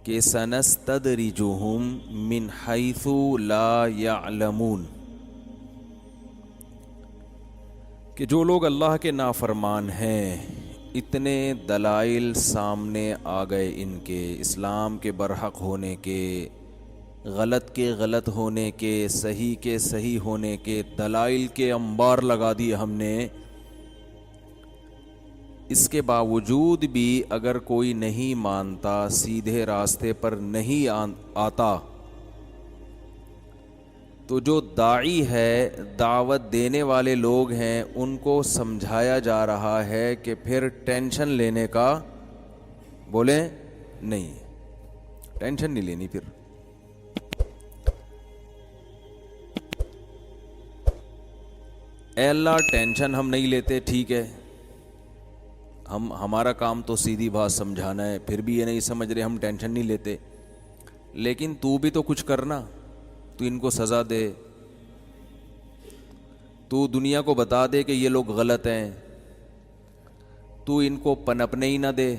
کہ سنستدرجہم من حیث لا یعلمون، کہ جو لوگ اللہ کے نافرمان ہیں اتنے دلائل سامنے آ گئے ان کے، اسلام کے برحق ہونے کے، غلط کے غلط ہونے کے، صحیح کے صحیح ہونے کے، دلائل کے انبار لگا دیے ہم نے، اس کے باوجود بھی اگر کوئی نہیں مانتا، سیدھے راستے پر نہیں آتا، تو جو داعی ہے، دعوت دینے والے لوگ ہیں، ان کو سمجھایا جا رہا ہے کہ پھر ٹینشن لینے کا بولیں نہیں، ٹینشن نہیں لینی پھر۔ اے اللہ ٹینشن ہم نہیں لیتے، ٹھیک ہے، ہمارا کام تو سیدھی بات سمجھانا ہے، پھر بھی یہ نہیں سمجھ رہے، ہم ٹینشن نہیں لیتے، لیکن تو بھی تو کچھ کرنا، تو ان کو سزا دے، تو دنیا کو بتا دے کہ یہ لوگ غلط ہیں، تو ان کو پنپنے ہی نہ دے،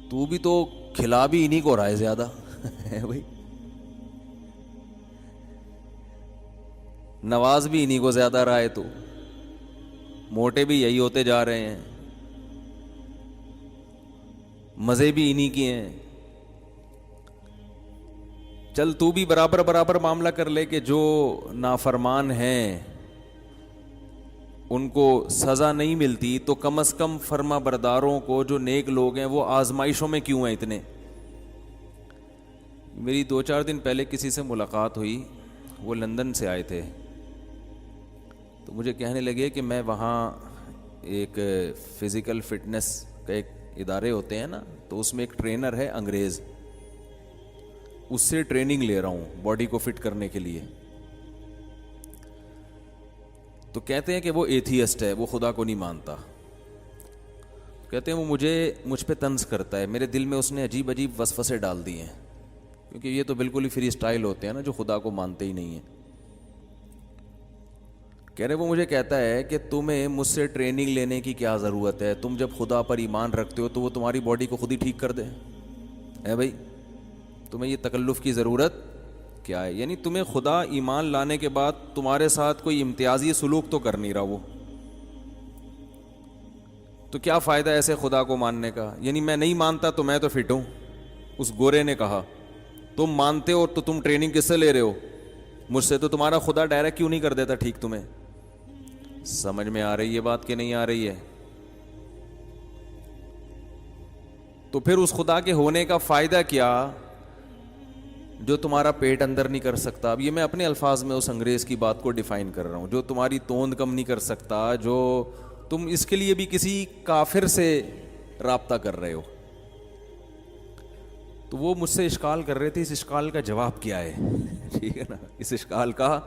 تو بھی تو کھلا بھی انہی کو رہا ہے زیادہ ہے بھائی، نواز بھی انہی کو زیادہ رہا ہے، تو موٹے بھی یہی ہوتے جا رہے ہیں، مزے بھی انہی کی ہیں، چل تو بھی برابر برابر معاملہ کر لے کہ جو نافرمان ہیں ان کو سزا نہیں ملتی، تو کم از کم فرما برداروں کو، جو نیک لوگ ہیں، وہ آزمائشوں میں کیوں ہیں اتنے۔ میری 2-4 دن پہلے کسی سے ملاقات ہوئی، وہ لندن سے آئے تھے، تو مجھے کہنے لگے کہ میں وہاں ایک فزیکل فٹنس کا ایک ادارے ہوتے ہیں نا، تو اس میں ایک ٹرینر ہے انگریز، اس سے ٹریننگ لے رہا ہوں باڈی کو فٹ کرنے کے لیے۔ تو کہتے ہیں کہ وہ ایتھیسٹ ہے، وہ خدا کو نہیں مانتا، کہتے ہیں وہ مجھ پہ طنز کرتا ہے، میرے دل میں اس نے عجیب عجیب وسوسے ڈال دیے ہیں، کیونکہ یہ تو بالکل ہی فری سٹائل ہوتے ہیں نا جو خدا کو مانتے ہی نہیں ہیں۔ کہہ رہے وہ مجھے کہتا ہے کہ تمہیں مجھ سے ٹریننگ لینے کی کیا ضرورت ہے، تم جب خدا پر ایمان رکھتے ہو تو وہ تمہاری باڈی کو خود ہی ٹھیک کر دے، ہے بھائی، تمہیں یہ تکلف کی ضرورت کیا ہے؟ یعنی تمہیں خدا ایمان لانے کے بعد تمہارے ساتھ کوئی امتیازی سلوک تو کر نہیں رہا، وہ تو کیا فائدہ ایسے خدا کو ماننے کا؟ یعنی میں نہیں مانتا تو میں تو فٹ ہوں، اس گورے نے کہا، تم مانتے ہو تو تم ٹریننگ کس سے لے رہے ہو؟ مجھ سے، تو تمہارا خدا ڈائریکٹ کیوں نہیں کر دیتا ٹھیک تمہیں؟ سمجھ میں آ رہی ہے بات کہ نہیں آ رہی ہے؟ تو پھر اس خدا کے ہونے کا فائدہ کیا جو تمہارا پیٹ اندر نہیں کر سکتا؟ اب یہ میں اپنے الفاظ میں اس انگریز کی بات کو ڈیفائن کر رہا ہوں، جو تمہاری توند کم نہیں کر سکتا، جو تم اس کے لیے بھی کسی کافر سے رابطہ کر رہے ہو۔ تو وہ مجھ سے اشکال کر رہے تھے، اس اشکال کا جواب کیا ہے ٹھیک ہے نا، اس اشکال کا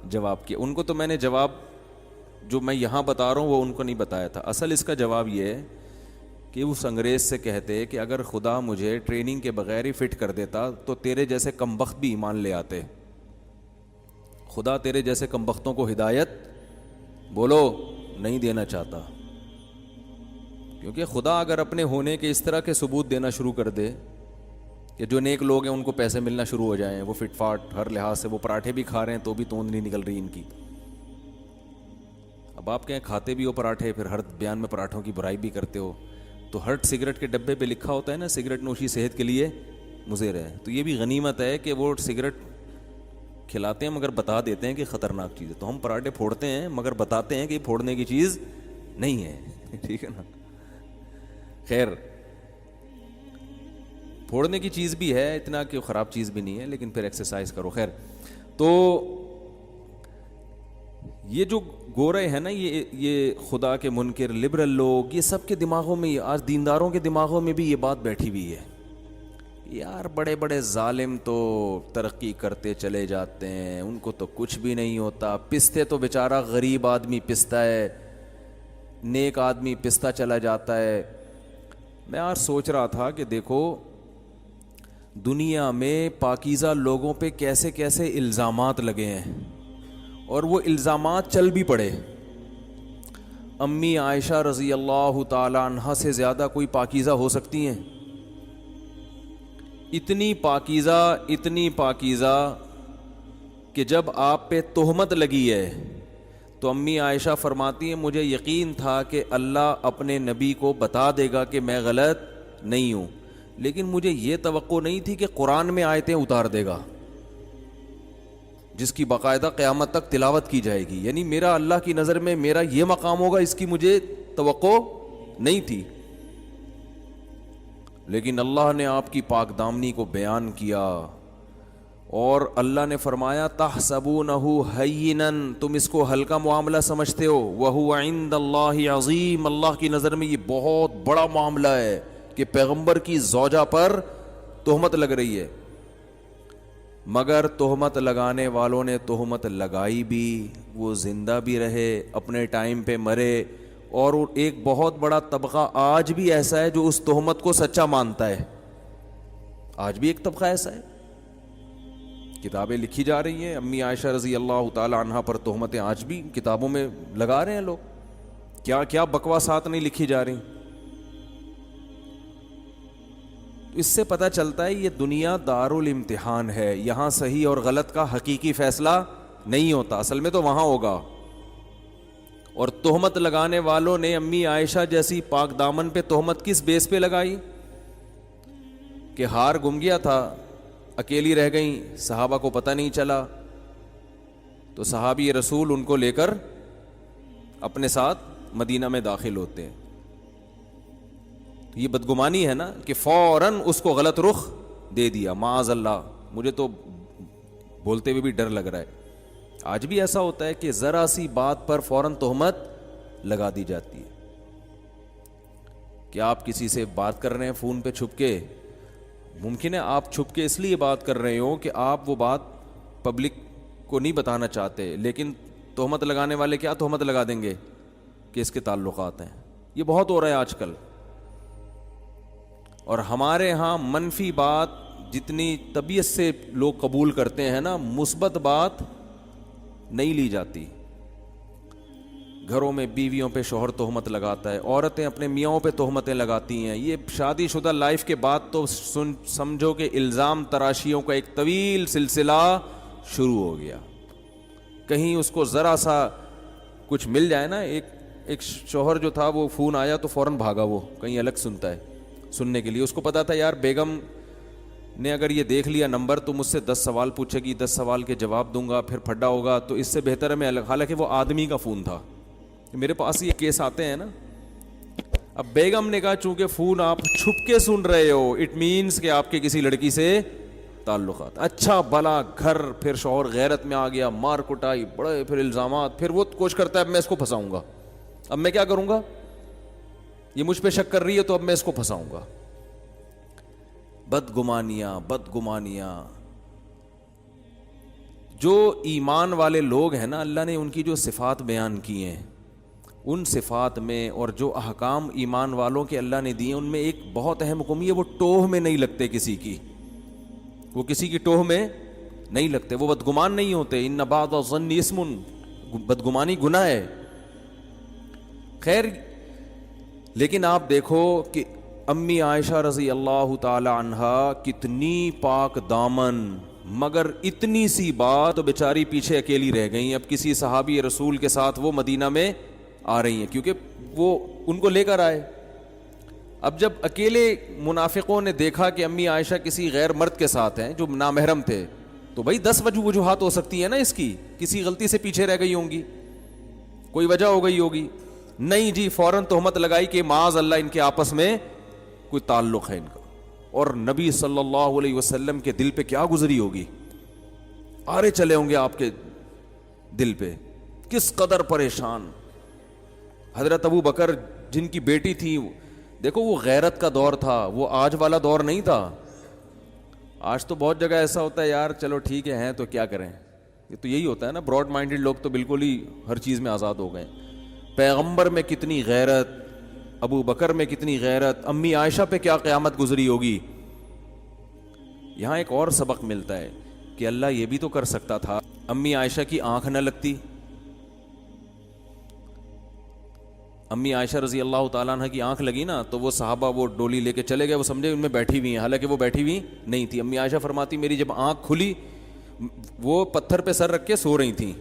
جواب کیا؟ ان کو تو میں نے جواب جو میں یہاں بتا رہا ہوں وہ ان کو نہیں بتایا تھا۔ اصل اس کا جواب یہ ہے کہ اس انگریز سے کہتے کہ اگر خدا مجھے ٹریننگ کے بغیر ہی فٹ کر دیتا تو تیرے جیسے کمبخت بھی ایمان لے آتے، خدا تیرے جیسے کمبختوں کو ہدایت بولو نہیں دینا چاہتا، کیونکہ خدا اگر اپنے ہونے کے اس طرح کے ثبوت دینا شروع کر دے کہ جو نیک لوگ ہیں ان کو پیسے ملنا شروع ہو جائیں، وہ فٹ فاٹ ہر لحاظ سے، وہ پراٹھے بھی کھا رہے ہیں تو بھی توند نہیں نکل رہی ان کی۔ اب آپ کہیں کھاتے بھی ہو پراٹھے، پھر ہر بیان میں پراٹھوں کی برائی بھی کرتے ہو، تو ہر سگریٹ کے ڈبے پہ لکھا ہوتا ہے نا سگریٹ نوشی صحت کے لیے مضر ہے، تو یہ بھی غنیمت ہے کہ وہ سگریٹ کھلاتے ہیں مگر بتا دیتے ہیں کہ خطرناک چیز ہے، تو ہم پراٹھے پھوڑتے ہیں مگر بتاتے ہیں کہ یہ پھوڑنے کی چیز نہیں ہے ٹھیک ہے نا۔ خیر پھوڑنے کی چیز بھی ہے، اتنا کہ خراب چیز بھی نہیں ہے، لیکن پھر ایکسرسائز کرو۔ خیر تو یہ جو گورے ہیں نا، یہ خدا کے منکر لبرل لوگ، یہ سب کے دماغوں میں، آج دینداروں کے دماغوں میں بھی یہ بات بیٹھی ہوئی ہے، یار بڑے بڑے ظالم تو ترقی کرتے چلے جاتے ہیں، ان کو تو کچھ بھی نہیں ہوتا، پستے تو بیچارہ غریب آدمی پستا ہے، نیک آدمی پستا چلا جاتا ہے۔ میں آج سوچ رہا تھا کہ دیکھو دنیا میں پاکیزہ لوگوں پہ کیسے کیسے الزامات لگے ہیں، اور وہ الزامات چل بھی پڑے۔ امی عائشہ رضی اللہ تعالی عنہا سے زیادہ کوئی پاکیزہ ہو سکتی ہیں؟ اتنی پاکیزہ کہ جب آپ پہ تہمت لگی ہے تو امی عائشہ فرماتی ہیں مجھے یقین تھا کہ اللہ اپنے نبی کو بتا دے گا کہ میں غلط نہیں ہوں، لیکن مجھے یہ توقع نہیں تھی کہ قرآن میں آیتیں اتار دے گا جس کی باقاعدہ قیامت تک تلاوت کی جائے گی. یعنی میرا اللہ کی نظر میں میرا یہ مقام ہوگا، اس کی مجھے توقع نہیں تھی. لیکن اللہ نے آپ کی پاک دامنی کو بیان کیا اور اللہ نے فرمایا تحسبونہ ہینن، تم اس کو ہلکا معاملہ سمجھتے ہو، وہو عند اللہ عظیم، اللہ کی نظر میں یہ بہت بڑا معاملہ ہے کہ پیغمبر کی زوجہ پر تہمت لگ رہی ہے. مگر تہمت لگانے والوں نے تہمت لگائی بھی، وہ زندہ بھی رہے، اپنے ٹائم پہ مرے، اور ایک بہت بڑا طبقہ آج بھی ایسا ہے جو اس تہمت کو سچا مانتا ہے. آج بھی ایک طبقہ ایسا ہے. کتابیں لکھی جا رہی ہیں امی عائشہ رضی اللہ تعالی عنہا پر تہمتیں آج بھی کتابوں میں لگا رہے ہیں لوگ. کیا کیا بکواسات نہیں لکھی جا رہی. اس سے پتہ چلتا ہے یہ دنیا دارالامتحان ہے، یہاں صحیح اور غلط کا حقیقی فیصلہ نہیں ہوتا، اصل میں تو وہاں ہوگا. اور تہمت لگانے والوں نے امی عائشہ جیسی پاک دامن پہ تہمت کس بیس پہ لگائی کہ ہار گم گیا تھا، اکیلی رہ گئیں، صحابہ کو پتہ نہیں چلا، تو صحابی رسول ان کو لے کر اپنے ساتھ مدینہ میں داخل ہوتے ہیں. یہ بدگمانی ہے نا کہ فوراً اس کو غلط رخ دے دیا. معاذ اللہ، مجھے تو بولتے ہوئے بھی ڈر لگ رہا ہے. آج بھی ایسا ہوتا ہے کہ ذرا سی بات پر فوراً تہمت لگا دی جاتی ہے. کہ آپ کسی سے بات کر رہے ہیں فون پہ چھپ کے، ممکن ہے آپ چھپ کے اس لیے بات کر رہے ہو کہ آپ وہ بات پبلک کو نہیں بتانا چاہتے، لیکن تہمت لگانے والے کیا تہمت لگا دیں گے کہ اس کے تعلقات ہیں. یہ بہت ہو رہا ہے آج کل. اور ہمارے ہاں منفی بات جتنی طبیعت سے لوگ قبول کرتے ہیں نا، مثبت بات نہیں لی جاتی. گھروں میں بیویوں پہ شوہر تہمت لگاتا ہے، عورتیں اپنے میاں پہ تہمتیں لگاتی ہیں. یہ شادی شدہ لائف کے بعد تو سمجھو کہ الزام تراشیوں کا ایک طویل سلسلہ شروع ہو گیا. کہیں اس کو ذرا سا کچھ مل جائے نا، ایک شوہر جو تھا وہ فون آیا تو فوراً بھاگا، وہ کہیں الگ سنتا ہے سننے کے لیے. اس کو پتا تھا یار بیگم نے اگر یہ دیکھ لیا نمبر تو مجھ سے 10 سوال پوچھے گی، 10 سوال کے جواب دوں گا، پھر پھڈا ہوگا، تو اس سے بہتر ہے میں الگ. حالانکہ وہ آدمی کا فون تھا. میرے پاس یہ کیس آتے ہیں نا. اب بیگم نے کہا چونکہ فون آپ چھپ کے سن رہے ہو اٹ مینس کہ آپ کے کسی لڑکی سے تعلقات. اچھا بلا گھر، پھر شوہر غیرت میں آ گیا، مار کٹائی، بڑے پھر الزامات. پھر وہ کوشش کرتا ہے اب میں اس کو پھنساؤں گا، اب میں کیا کروں گا، یہ مجھ پہ شک کر رہی ہے تو اب میں اس کو پھنساؤں گا. بدگمانیاں. جو ایمان والے لوگ ہیں نا، اللہ نے ان کی جو صفات بیان کی ہیں، ان صفات میں اور جو احکام ایمان والوں کے اللہ نے دیے، ان میں ایک بہت اہم حکم ہے، وہ ٹوہ میں نہیں لگتے کسی کی. وہ کسی کی ٹوہ میں نہیں لگتے، وہ بدگمان نہیں ہوتے. ان بعض الظن اسم، بدگمانی گناہ ہے. خیر، لیکن آپ دیکھو کہ امی عائشہ رضی اللہ تعالی عنہا کتنی پاک دامن، مگر اتنی سی بات تو بیچاری پیچھے اکیلی رہ گئی. اب کسی صحابی رسول کے ساتھ وہ مدینہ میں آ رہی ہیں کیونکہ وہ ان کو لے کر آئے. اب جب اکیلے منافقوں نے دیکھا کہ امی عائشہ کسی غیر مرد کے ساتھ ہیں جو نامحرم تھے، تو بھائی 10 وجوہات ہو سکتی ہے نا اس کی. کسی غلطی سے پیچھے رہ گئی ہوں گی، کوئی وجہ ہو گئی ہوگی. نہیں جی، فوراً تہمت لگائی کہ معاذ اللہ ان کے آپس میں کوئی تعلق ہے ان کا. اور نبی صلی اللہ علیہ وسلم کے دل پہ کیا گزری ہوگی، آرے چلے ہوں گے آپ کے دل پہ، کس قدر پریشان. حضرت ابو بکر جن کی بیٹی تھی، دیکھو وہ غیرت کا دور تھا، وہ آج والا دور نہیں تھا. آج تو بہت جگہ ایسا ہوتا ہے یار چلو ٹھیک ہے ہیں تو کیا کریں. یہ تو یہی ہوتا ہے نا، براڈ مائنڈڈ لوگ تو بالکل ہی ہر چیز میں آزاد ہو گئے. پیغمبر میں کتنی غیرت، ابو بکر میں کتنی غیرت، امی عائشہ پہ کیا قیامت گزری ہوگی. یہاں ایک اور سبق ملتا ہے کہ اللہ یہ بھی تو کر سکتا تھا امی عائشہ کی آنکھ نہ لگتی. امی عائشہ رضی اللہ تعالیٰ عنہ کی آنکھ لگی نا تو وہ صحابہ وہ ڈولی لے کے چلے گئے, وہ سمجھے ان میں بیٹھی ہوئی ہیں, حالانکہ وہ بیٹھی ہوئی نہیں تھی. امی عائشہ فرماتی میری جب آنکھ کھلی وہ پتھر پہ سر رکھ کے سو رہی تھیں.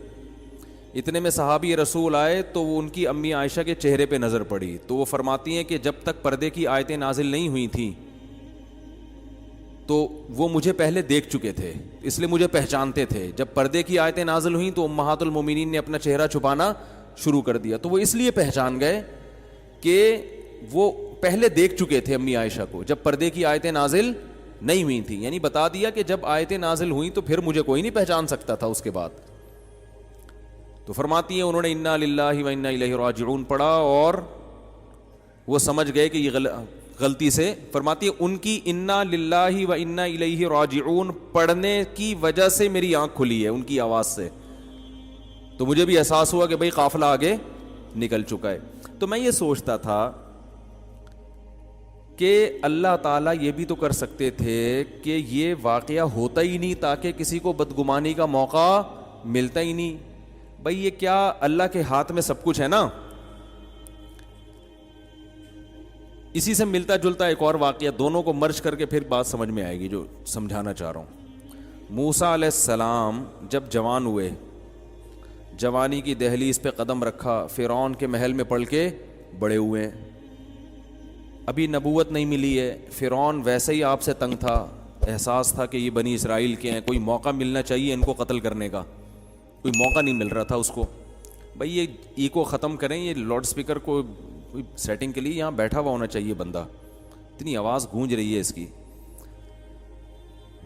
اتنے میں صحابی رسول آئے تو وہ ان کی امی عائشہ کے چہرے پہ نظر پڑی, تو وہ فرماتی ہیں کہ جب تک پردے کی آیتیں نازل نہیں ہوئی تھیں تو وہ مجھے پہلے دیکھ چکے تھے, اس لیے مجھے پہچانتے تھے. جب پردے کی آیتیں نازل ہوئیں تو امہات المومنین نے اپنا چہرہ چھپانا شروع کر دیا, تو وہ اس لیے پہچان گئے کہ وہ پہلے دیکھ چکے تھے امی عائشہ کو جب پردے کی آیتیں نازل نہیں ہوئی تھیں. یعنی بتا دیا کہ جب آیتیں نازل ہوئیں تو پھر مجھے کوئی نہیں پہچان سکتا تھا اس کے بعد. تو فرماتی ہیں انہوں نے انا للہ و انا الیہ راجعون پڑھا اور وہ سمجھ گئے کہ یہ غلطی سے. فرماتی ہے ان کی انا للہ و انا الیہ راجعون پڑھنے کی وجہ سے میری آنکھ کھلی ہے, ان کی آواز سے. تو مجھے بھی احساس ہوا کہ بھئی قافلہ آگے نکل چکا ہے. تو میں یہ سوچتا تھا کہ اللہ تعالیٰ یہ بھی تو کر سکتے تھے کہ یہ واقعہ ہوتا ہی نہیں تاکہ کسی کو بدگمانی کا موقع ملتا ہی نہیں. بھئی یہ کیا اللہ کے ہاتھ میں سب کچھ ہے نا. اسی سے ملتا جلتا ایک اور واقعہ, دونوں کو مرج کر کے پھر بات سمجھ میں آئے گی جو سمجھانا چاہ رہا ہوں. موسیٰ علیہ السلام جب جوان ہوئے, جوانی کی دہلیز پہ قدم رکھا, فرعون کے محل میں پڑھ کے بڑے ہوئے ہیں, ابھی نبوت نہیں ملی ہے. فرعون ویسے ہی آپ سے تنگ تھا, احساس تھا کہ یہ بنی اسرائیل کے ہیں, کوئی موقع ملنا چاہیے ان کو قتل کرنے کا, کوئی موقع نہیں مل رہا تھا اس کو. بھئی یہ ایکو ختم کریں, یہ لاؤڈ سپیکر کو کوئی سیٹنگ کے لیے یہاں بیٹھا ہوا ہونا چاہیے بندہ, اتنی آواز گونج رہی ہے اس کی.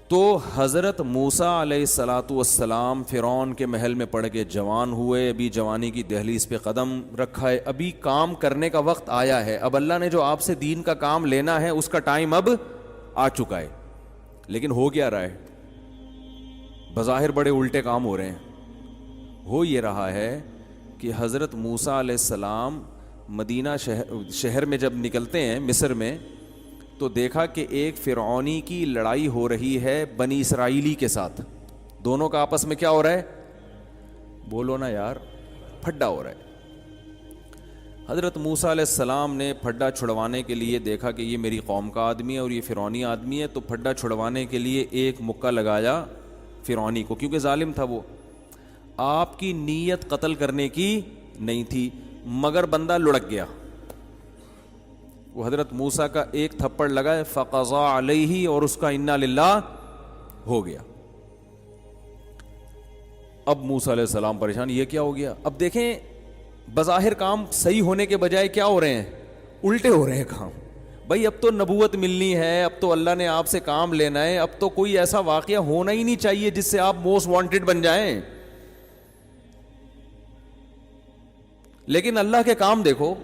تو حضرت موسیٰ علیہ الصلاۃ والسلام فرعون کے محل میں پڑھ کے جوان ہوئے, ابھی جوانی کی دہلیز پہ قدم رکھا ہے, ابھی کام کرنے کا وقت آیا ہے. اب اللہ نے جو آپ سے دین کا کام لینا ہے اس کا ٹائم اب آ چکا ہے. لیکن ہو کیا رہا ہے؟ بظاہر بڑے الٹے کام ہو رہے ہیں. ہو یہ رہا ہے کہ حضرت موسیٰ علیہ السلام مدینہ شہر میں جب نکلتے ہیں مصر میں, تو دیکھا کہ ایک فرعونی کی لڑائی ہو رہی ہے بنی اسرائیلی کے ساتھ. دونوں کا آپس میں کیا ہو رہا ہے؟ بولو نا یار, پھڈا ہو رہا ہے. حضرت موسیٰ علیہ السلام نے پھڈا چھڑوانے کے لیے دیکھا کہ یہ میری قوم کا آدمی ہے اور یہ فرعونی آدمی ہے, تو پھڈا چھڑوانے کے لیے ایک مکہ لگایا فرعونی کو, کیونکہ ظالم تھا وہ. آپ کی نیت قتل کرنے کی نہیں تھی, مگر بندہ لڑک گیا. وہ حضرت موسیٰ کا ایک تھپڑ لگا, فقضا علیہ, اور اس کا انا للہ ہو گیا. اب موسیٰ علیہ السلام پریشان, یہ کیا ہو گیا؟ اب دیکھیں بظاہر کام صحیح ہونے کے بجائے کیا ہو رہے ہیں؟ الٹے ہو رہے ہیں کام. بھائی اب تو نبوت ملنی ہے, اب تو اللہ نے آپ سے کام لینا ہے, اب تو کوئی ایسا واقعہ ہونا ہی نہیں چاہیے جس سے آپ موسٹ وانٹڈ بن جائیں. لیکن اللہ کے کام دیکھو.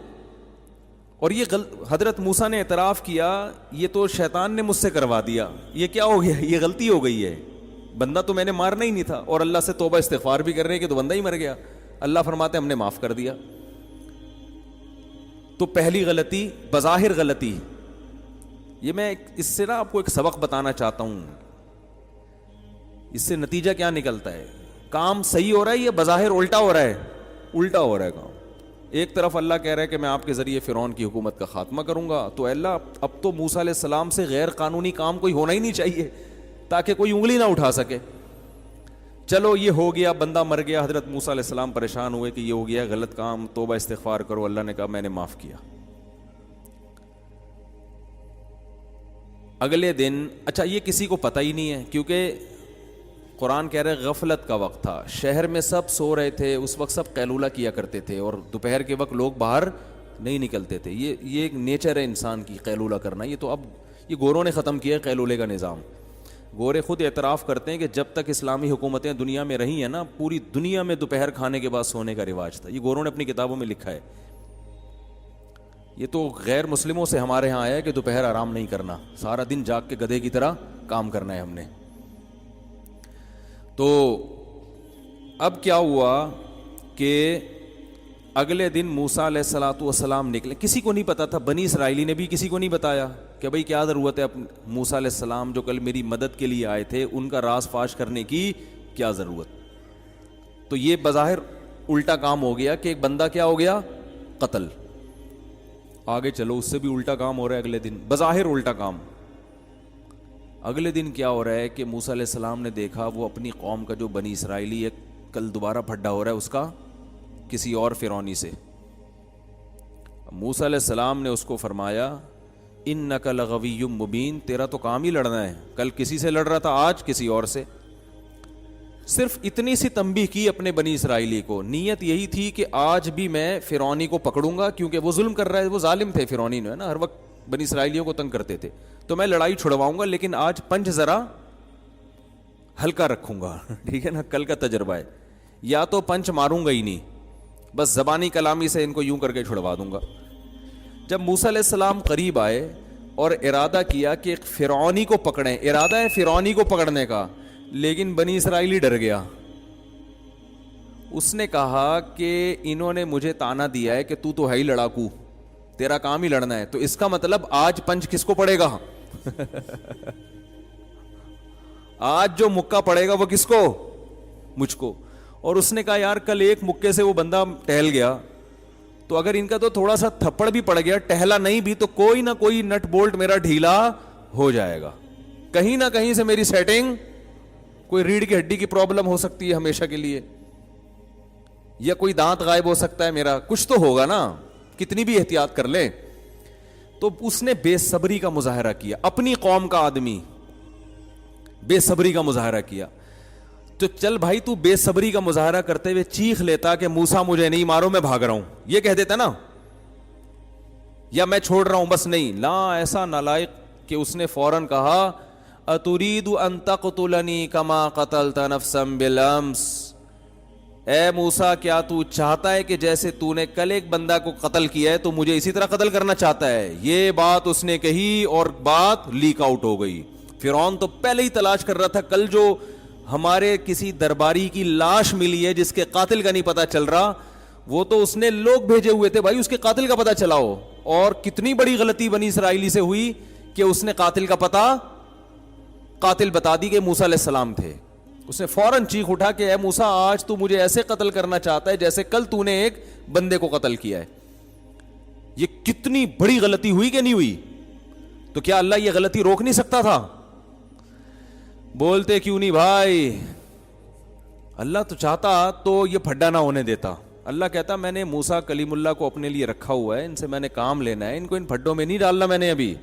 اور یہ حضرت موسیٰ نے اعتراف کیا, یہ تو شیطان نے مجھ سے کروا دیا, یہ کیا ہو گیا, یہ غلطی ہو گئی ہے, بندہ تو میں نے مارنا ہی نہیں تھا. اور اللہ سے توبہ استغفار بھی کر رہے کہ تو بندہ ہی مر گیا. اللہ فرماتے ہم نے معاف کر دیا. تو پہلی غلطی بظاہر غلطی, یہ میں اس سے نا آپ کو ایک سبق بتانا چاہتا ہوں. اس سے نتیجہ کیا نکلتا ہے؟ کام صحیح ہو رہا ہے, یہ بظاہر الٹا ہو رہا ہے, الٹا ہو رہا ہے کام. ایک طرف اللہ کہہ رہا ہے کہ میں آپ کے ذریعے فرعون کی حکومت کا خاتمہ کروں گا, تو اللہ اب تو موسیٰ علیہ السلام سے غیر قانونی کام کوئی ہونا ہی نہیں چاہیے تاکہ کوئی انگلی نہ اٹھا سکے. چلو یہ ہو گیا, بندہ مر گیا. حضرت موسیٰ علیہ السلام پریشان ہوئے کہ یہ ہو گیا غلط کام, توبہ استغفار کرو. اللہ نے کہا میں نے معاف کیا. اگلے دن, اچھا یہ کسی کو پتہ ہی نہیں ہے کیونکہ قرآن کہہ رہے غفلت کا وقت تھا, شہر میں سب سو رہے تھے, اس وقت سب قیلولہ کیا کرتے تھے, اور دوپہر کے وقت لوگ باہر نہیں نکلتے تھے. یہ ایک نیچر ہے انسان کی, قیلولہ کرنا. یہ تو اب یہ گوروں نے ختم کیا ہے قیلولے کا نظام. گورے خود اعتراف کرتے ہیں کہ جب تک اسلامی حکومتیں دنیا میں رہی ہیں نا, پوری دنیا میں دوپہر کھانے کے بعد سونے کا رواج تھا. یہ گوروں نے اپنی کتابوں میں لکھا ہے. یہ تو غیر مسلموں سے ہمارے ہاں آیا ہے کہ دوپہر آرام نہیں کرنا, سارا دن جاگ کے گدھے کی طرح کام کرنا ہے ہم نے. تو اب کیا ہوا کہ اگلے دن موسیٰ علیہ الصلاۃ والسلام نکلے. کسی کو نہیں پتا تھا, بنی اسرائیلی نے بھی کسی کو نہیں بتایا کہ بھئی کیا ضرورت ہے موسیٰ علیہ السلام جو کل میری مدد کے لیے آئے تھے ان کا راز فاش کرنے کی کیا ضرورت. تو یہ بظاہر الٹا کام ہو گیا کہ ایک بندہ کیا ہو گیا, قتل. آگے چلو، اس سے بھی الٹا کام ہو رہا ہے اگلے دن، بظاہر الٹا کام۔ اگلے دن کیا ہو رہا ہے کہ موسیٰ علیہ السلام نے دیکھا وہ اپنی قوم کا جو بنی اسرائیلی ہے کل دوبارہ پھڈا ہو رہا ہے اس کا کسی اور فرعونی سے۔ موسیٰ علیہ السلام نے اس کو فرمایا انک لغوی مبین، تیرا تو کام ہی لڑنا ہے، کل کسی سے لڑ رہا تھا آج کسی اور سے۔ صرف اتنی سی تنبیہ کی اپنے بنی اسرائیلی کو، نیت یہی تھی کہ آج بھی میں فرعونی کو پکڑوں گا کیونکہ وہ ظلم کر رہا ہے، وہ ظالم تھے فرعونی ہے نا، ہر وقت بنی اسرائیلیوں کو تنگ کرتے تھے، تو میں لڑائی چھڑواؤں گا لیکن آج پنچ ذرا ہلکا رکھوں گا ٹھیک ہے نا، کل کا تجربہ ہے، یا تو پنچ ماروں گا ہی نہیں، بس زبانی کلامی سے ان کو یوں کر کے چھڑوا دوں گا۔ جب موسیٰ علیہ السلام قریب آئے اور ارادہ کیا کہ فرعونی کو پکڑیں، ارادہ ہے فرعونی کو پکڑنے کا، لیکن بنی اسرائیلی ڈر گیا۔ اس نے کہا کہ انہوں نے مجھے تانا دیا ہے کہ تو ہے ہی لڑاکو، تیرا کام ہی لڑنا ہے، تو اس کا مطلب آج پنچ کس کو پڑے گا آج جو مکہ پڑے گا وہ کس کو؟ مجھ کو۔ اور اس نے کہا یار کل ایک مکے سے وہ بندہ ٹہل گیا، تو اگر ان کا تو تھوڑا سا تھپڑ بھی پڑ گیا، ٹہلا نہیں بھی، تو کوئی نہ کوئی نٹ بولٹ میرا ڈھیلا ہو جائے گا، کہیں نہ کہیں سے میری سیٹنگ، کوئی ریڑھ کی ہڈی کی پرابلم ہو سکتی ہے ہمیشہ کے لیے، یا کوئی دانت غائب ہو سکتا ہے میرا، کچھ تو ہوگا نا، کتنی بھی احتیاط کر لیں۔ تو اس نے بے صبری کا مظاہرہ کیا، اپنی قوم کا آدمی بے صبری کا مظاہرہ کیا۔ تو چل بھائی تو بے صبری کا مظاہرہ کرتے ہوئے چیخ لیتا کہ موسیٰ مجھے نہیں مارو میں بھاگ رہا ہوں، یہ کہہ دیتا نا، یا میں چھوڑ رہا ہوں بس، نہیں، لا، ایسا نالائق کہ اس نے فوراً کہا اتريد ان تقتلني كما قتلت نفسا بالامس، اے موسیٰ کیا تو چاہتا ہے کہ جیسے تو نے کل ایک بندہ کو قتل کیا ہے تو مجھے اسی طرح قتل کرنا چاہتا ہے؟ یہ بات اس نے کہی اور بات لیک آؤٹ ہو گئی۔ فرعون تو پہلے ہی تلاش کر رہا تھا، کل جو ہمارے کسی درباری کی لاش ملی ہے جس کے قاتل کا نہیں پتا چل رہا، وہ تو اس نے لوگ بھیجے ہوئے تھے بھائی اس کے قاتل کا پتا چلاؤ، اور کتنی بڑی غلطی بنی اسرائیلی سے ہوئی کہ اس نے قاتل کا پتا، قاتل بتا دی کہ موسیٰ علیہ السلام تھے۔ اس نے فوراً چیخ اٹھا کہ اے موسیٰ آج تو مجھے ایسے قتل کرنا چاہتا ہے جیسے کل تو نے ایک بندے کو قتل کیا ہے۔ یہ کتنی بڑی غلطی ہوئی کہ نہیں ہوئی؟ تو کیا اللہ یہ غلطی روک نہیں سکتا تھا؟ بولتے کیوں نہیں بھائی؟ اللہ تو چاہتا تو یہ پھڈا نہ ہونے دیتا۔ اللہ کہتا میں نے موسیٰ کلیم اللہ کو اپنے لیے رکھا ہوا ہے، ان سے میں نے کام لینا ہے، ان کو ان پھڈوں میں نہیں ڈالنا میں نے ابھی،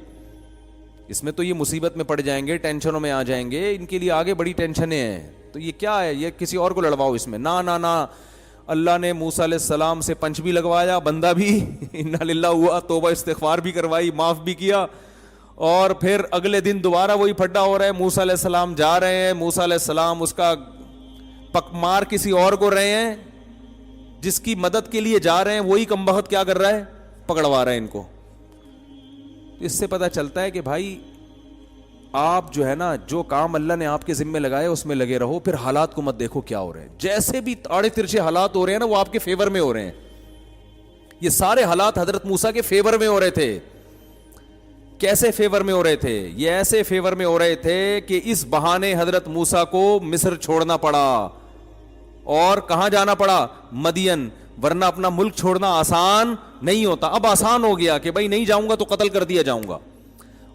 اس میں تو یہ مصیبت میں پڑ جائیں گے، ٹینشنوں میں آ جائیں گے، ان کے لیے آگے بڑی ٹینشنیں ہیں، تو یہ کیا ہے، یہ کسی اور کو لڑواؤ اس میں، نہ نہ نہ۔ اللہ نے موسیٰ علیہ السلام سے پنچ بھی لگوایا، بندہ بھی انا للہ ہوا، توبہ استغفار بھی کروائی، معاف بھی کیا، اور پھر اگلے دن دوبارہ وہی پھڈا ہو رہا ہے، موسیٰ علیہ السلام جا رہے ہیں، موسیٰ علیہ السلام اس کا مار کسی اور کو رہے ہیں، جس کی مدد کے لیے جا رہے ہیں وہی کمبخت کیا کر رہا ہے، پکڑوا رہا ہے ان کو۔ اس سے پتہ چلتا ہے کہ بھائی آپ جو ہے نا، جو کام اللہ نے آپ کے ذمہ لگایا اس میں لگے رہو، پھر حالات کو مت دیکھو کیا ہو رہے ہیں، جیسے بھی آڑے ترچے حالات ہو رہے ہیں نا وہ آپ کے فیور میں ہو رہے ہیں۔ یہ سارے حالات حضرت موسیٰ کے فیور میں ہو رہے تھے۔ کیسے فیور میں ہو رہے تھے؟ یہ ایسے فیور میں ہو رہے تھے کہ اس بہانے حضرت موسیٰ کو مصر چھوڑنا پڑا، اور کہاں جانا پڑا؟ مدین، ورنہ اپنا ملک چھوڑنا آسان نہیں ہوتا۔ اب آسان ہو گیا کہ بھائی نہیں جاؤں گا تو قتل کر دیا جاؤں گا۔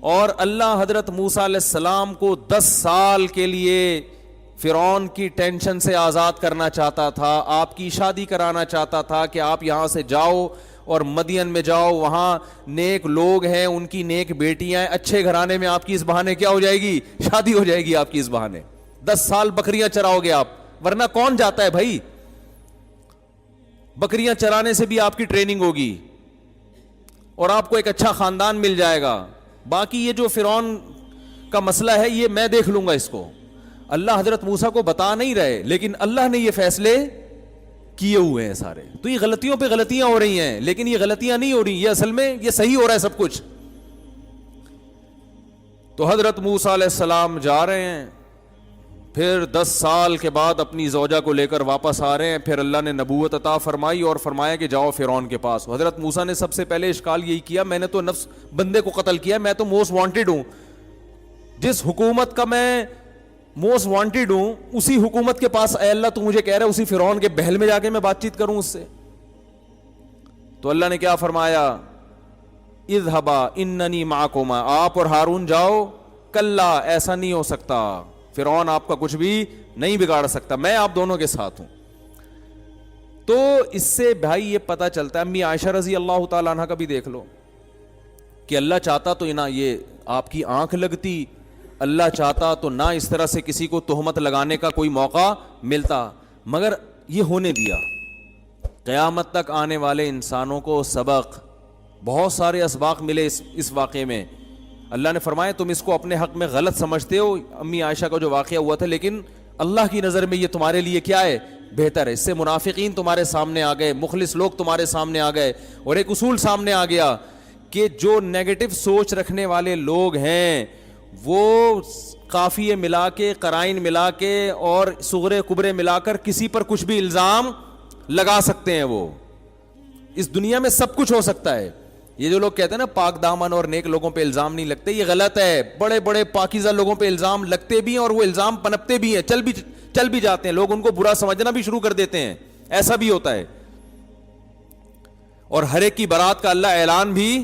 اور اللہ حضرت موسیٰ علیہ السلام کو 10 سال کے لیے فرعون کی ٹینشن سے آزاد کرنا چاہتا تھا، آپ کی شادی کرانا چاہتا تھا کہ آپ یہاں سے جاؤ اور مدین میں جاؤ، وہاں نیک لوگ ہیں، ان کی نیک بیٹیاں ہیں، اچھے گھرانے میں آپ کی اس بہانے کیا ہو جائے گی؟ شادی ہو جائے گی آپ کی اس بہانے۔ 10 سال بکریاں چراؤ گے آپ، ورنہ کون جاتا ہے بھائی؟ بکریاں چرانے سے بھی آپ کی ٹریننگ ہوگی اور آپ کو ایک اچھا خاندان مل جائے گا۔ باقی یہ جو فرعون کا مسئلہ ہے یہ میں دیکھ لوں گا اس کو۔ اللہ حضرت موسیٰ کو بتا نہیں رہے، لیکن اللہ نے یہ فیصلے کیے ہوئے ہیں سارے۔ تو یہ غلطیوں پہ غلطیاں ہو رہی ہیں، لیکن یہ غلطیاں نہیں ہو رہی، یہ اصل میں یہ صحیح ہو رہا ہے سب کچھ۔ تو حضرت موسیٰ علیہ السلام جا رہے ہیں، پھر 10 سال کے بعد اپنی زوجہ کو لے کر واپس آ رہے ہیں، پھر اللہ نے نبوت عطا فرمائی اور فرمایا کہ جاؤ فرعون کے پاس۔ حضرت موسیٰ نے سب سے پہلے اشکال یہی کیا، میں نے تو نفس بندے کو قتل کیا، میں تو موسٹ وانٹڈ ہوں، جس حکومت کا میں موسٹ وانٹڈ ہوں اسی حکومت کے پاس اے اللہ تو مجھے کہہ رہا ہے اسی فرعون کے بہل میں جا کے میں بات چیت کروں اس سے؟ تو اللہ نے کیا فرمایا اذهبا اننی معکما، آپ اور ہارون جاؤ، کلا ایسا نہیں ہو سکتا، فرعون آپ کا کچھ بھی نہیں بگاڑ سکتا، میں آپ دونوں کے ساتھ ہوں۔ تو اس سے بھائی یہ پتہ چلتا ہے، امی عائشہ رضی اللہ تعالیٰ عنہ کا بھی دیکھ لو کہ اللہ چاہتا تو نہ یہ آپ کی آنکھ لگتی، اللہ چاہتا تو نہ اس طرح سے کسی کو تہمت لگانے کا کوئی موقع ملتا، مگر یہ ہونے دیا۔ قیامت تک آنے والے انسانوں کو سبق، بہت سارے اسباق ملے اس واقعے میں۔ اللہ نے فرمایا تم اس کو اپنے حق میں غلط سمجھتے ہو، امی عائشہ کا جو واقعہ ہوا تھا، لیکن اللہ کی نظر میں یہ تمہارے لیے کیا ہے؟ بہتر ہے۔ اس سے منافقین تمہارے سامنے آ گئے، مخلص لوگ تمہارے سامنے آ گئے، اور ایک اصول سامنے آ گیا کہ جو نیگیٹو سوچ رکھنے والے لوگ ہیں وہ قافیے ملا کے، قرائن ملا کے اور صغرے کبرے ملا کر کسی پر کچھ بھی الزام لگا سکتے ہیں۔ وہ اس دنیا میں سب کچھ ہو سکتا ہے۔ یہ جو لوگ کہتے ہیں نا پاک دامن اور نیک لوگوں پہ الزام نہیں لگتے، یہ غلط ہے۔ بڑے بڑے پاکیزہ لوگوں پہ الزام لگتے بھی ہیں اور وہ الزام پنپتے بھی ہیں، چل بھی جاتے ہیں، لوگ ان کو برا سمجھنا بھی شروع کر دیتے ہیں، ایسا بھی ہوتا ہے۔ اور ہر ایک کی برات کا اللہ اعلان بھی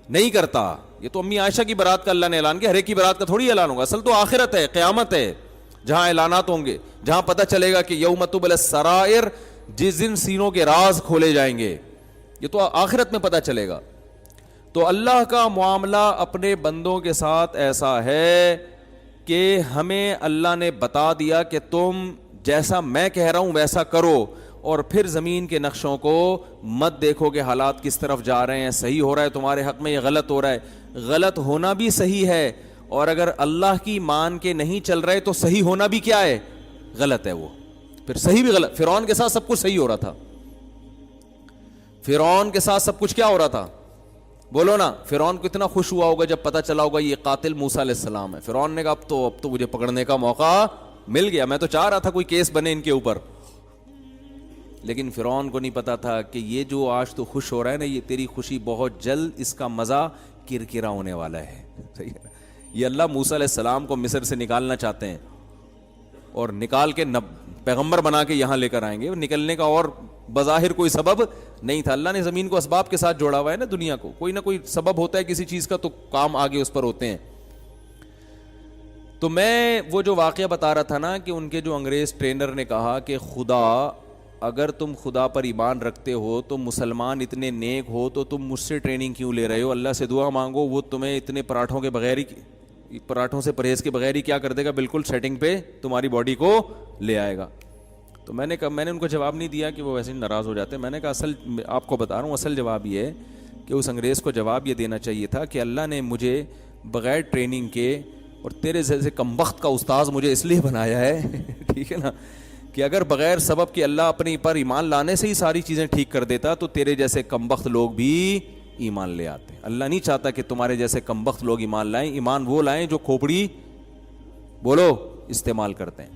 نہیں کرتا۔ یہ تو امی عائشہ کی برات کا اللہ نے اعلان کیا، ہر ایک کی برات کا تھوڑی اعلان ہوگا، اصل تو آخرت ہے، قیامت ہے، جہاں اعلانات ہوں گے، جہاں پتہ چلے گا کہ یوم تبلی السرائر، جس دن سینوں کے راز کھولے جائیں گے، یہ تو آخرت میں پتہ چلے گا۔ تو اللہ کا معاملہ اپنے بندوں کے ساتھ ایسا ہے کہ ہمیں اللہ نے بتا دیا کہ تم جیسا میں کہہ رہا ہوں ویسا کرو، اور پھر زمین کے نقشوں کو مت دیکھو کہ حالات کس طرف جا رہے ہیں، صحیح ہو رہا ہے تمہارے حق میں، یہ غلط ہو رہا ہے۔ غلط ہونا بھی صحیح ہے، اور اگر اللہ کی مان کے نہیں چل رہے تو صحیح ہونا بھی کیا ہے؟ غلط ہے۔ وہ پھر صحیح بھی غلط۔ فرعون کے ساتھ سب کچھ صحیح ہو رہا تھا، فرعون کے ساتھ سب کچھ کیا ہو رہا تھا؟ بولو نا، فرعون کو اتنا خوش ہوا ہوگا جب پتہ چلا ہوگا یہ قاتل موسیٰ علیہ السلام ہے۔ فرعون نے کہا اب تو مجھے پکڑنے کا موقع مل گیا، میں تو چاہ رہا تھا کوئی کیس بنے ان کے اوپر، لیکن فرعون کو نہیں پتا تھا کہ یہ جو آج تو خوش ہو رہا ہے نا، یہ تیری خوشی بہت جلد اس کا مزہ کرکرا ہونے والا ہے۔ صحیح ہے؟ یہ اللہ موسیٰ علیہ السلام کو مصر سے نکالنا چاہتے ہیں، اور نکال کے پیغمبر بنا کے یہاں لے کر آئیں گے۔ نکلنے کا اور بظاہر کوئی سبب نہیں تھا، اللہ نے زمین کو اسباب کے ساتھ جوڑا ہوا ہے نا، دنیا کو کوئی نہ کوئی سبب ہوتا ہے کسی چیز کا، تو کام آگے اس پر ہوتے ہیں۔ تو میں وہ جو واقعہ بتا رہا تھا نا کہ ان کے جو انگریز ٹرینر نے کہا کہ خدا، اگر تم خدا پر ایمان رکھتے ہو، تم مسلمان اتنے نیک ہو، تو تم مجھ سے ٹریننگ کیوں لے رہے ہو؟ اللہ سے دعا مانگو، وہ تمہیں اتنے پراٹھوں کے بغیر ہی، پراٹھوں سے پرہیز کے بغیر ہی کیا کر دے گا، بالکل سیٹنگ پہ تمہاری باڈی کو لے آئے گا۔ تو میں نے ان کو جواب نہیں دیا کہ وہ ویسے ناراض ہو جاتے، میں نے کہا اصل آپ کو بتا رہا ہوں، اصل جواب یہ ہے کہ اس انگریز کو جواب یہ دینا چاہیے تھا کہ اللہ نے مجھے بغیر ٹریننگ کے اور تیرے جیسے کمبخت کا استاذ مجھے اس لیے بنایا ہے ٹھیک ہے نا، کہ اگر بغیر سبب کہ اللہ اپنے پر ایمان لانے سے ہی ساری چیزیں ٹھیک کر دیتا تو تیرے جیسے کمبخت لوگ بھی ایمان لے آتے۔ اللہ نہیں چاہتا کہ تمہارے جیسے کمبخت لوگ ایمان لائیں، ایمان وہ لائیں جو کھوپڑی بولو استعمال کرتے ہیں۔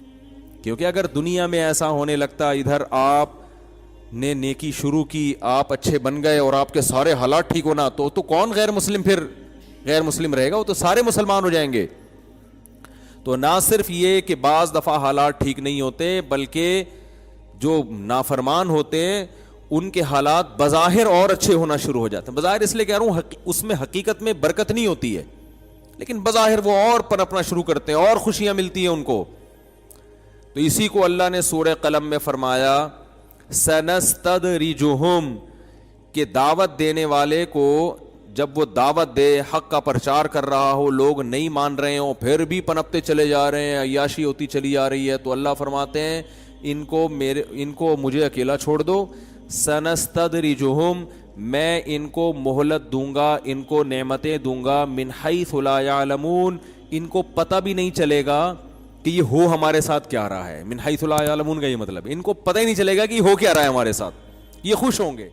کیونکہ اگر دنیا میں ایسا ہونے لگتا، ادھر آپ نے نیکی شروع کی، آپ اچھے بن گئے اور آپ کے سارے حالات ٹھیک ہونا، تو کون غیر مسلم پھر غیر مسلم رہے گا؟ وہ تو سارے مسلمان ہو جائیں گے۔ تو نہ صرف یہ کہ بعض دفعہ حالات ٹھیک نہیں ہوتے، بلکہ جو نافرمان ہوتے ہیں ان کے حالات بظاہر اور اچھے ہونا شروع ہو جاتے ہیں۔ بظاہر اس لیے کہہ رہا ہوں اس میں حقیقت میں برکت نہیں ہوتی ہے، لیکن بظاہر وہ اور پنپنا شروع کرتے ہیں اور خوشیاں ملتی ہیں ان کو۔ تو اسی کو اللہ نے سورہ قلم میں فرمایا سنستدرجہم، کہ دعوت دینے والے کو جب وہ دعوت دے، حق کا پرچار کر رہا ہو، لوگ نہیں مان رہے ہوں، پھر بھی پنپتے چلے جا رہے ہیں، عیاشی ہوتی چلی جا رہی ہے، تو اللہ فرماتے ہیں ان کو مجھے اکیلا چھوڑ دو۔ سنستدرجہم، میں ان کو مہلت دوں گا، ان کو نعمتیں دوں گا، من حیث لا یعلمون، ان کو پتہ بھی نہیں چلے گا کہ یہ ہو ہمارے ساتھ کیا رہا ہے۔ من حیث لا یعلمون کا یہ مطلب ان کو پتہ ہی نہیں چلے گا کہ یہ ہو کیا رہا ہے ہمارے ساتھ، یہ خوش ہوں گے۔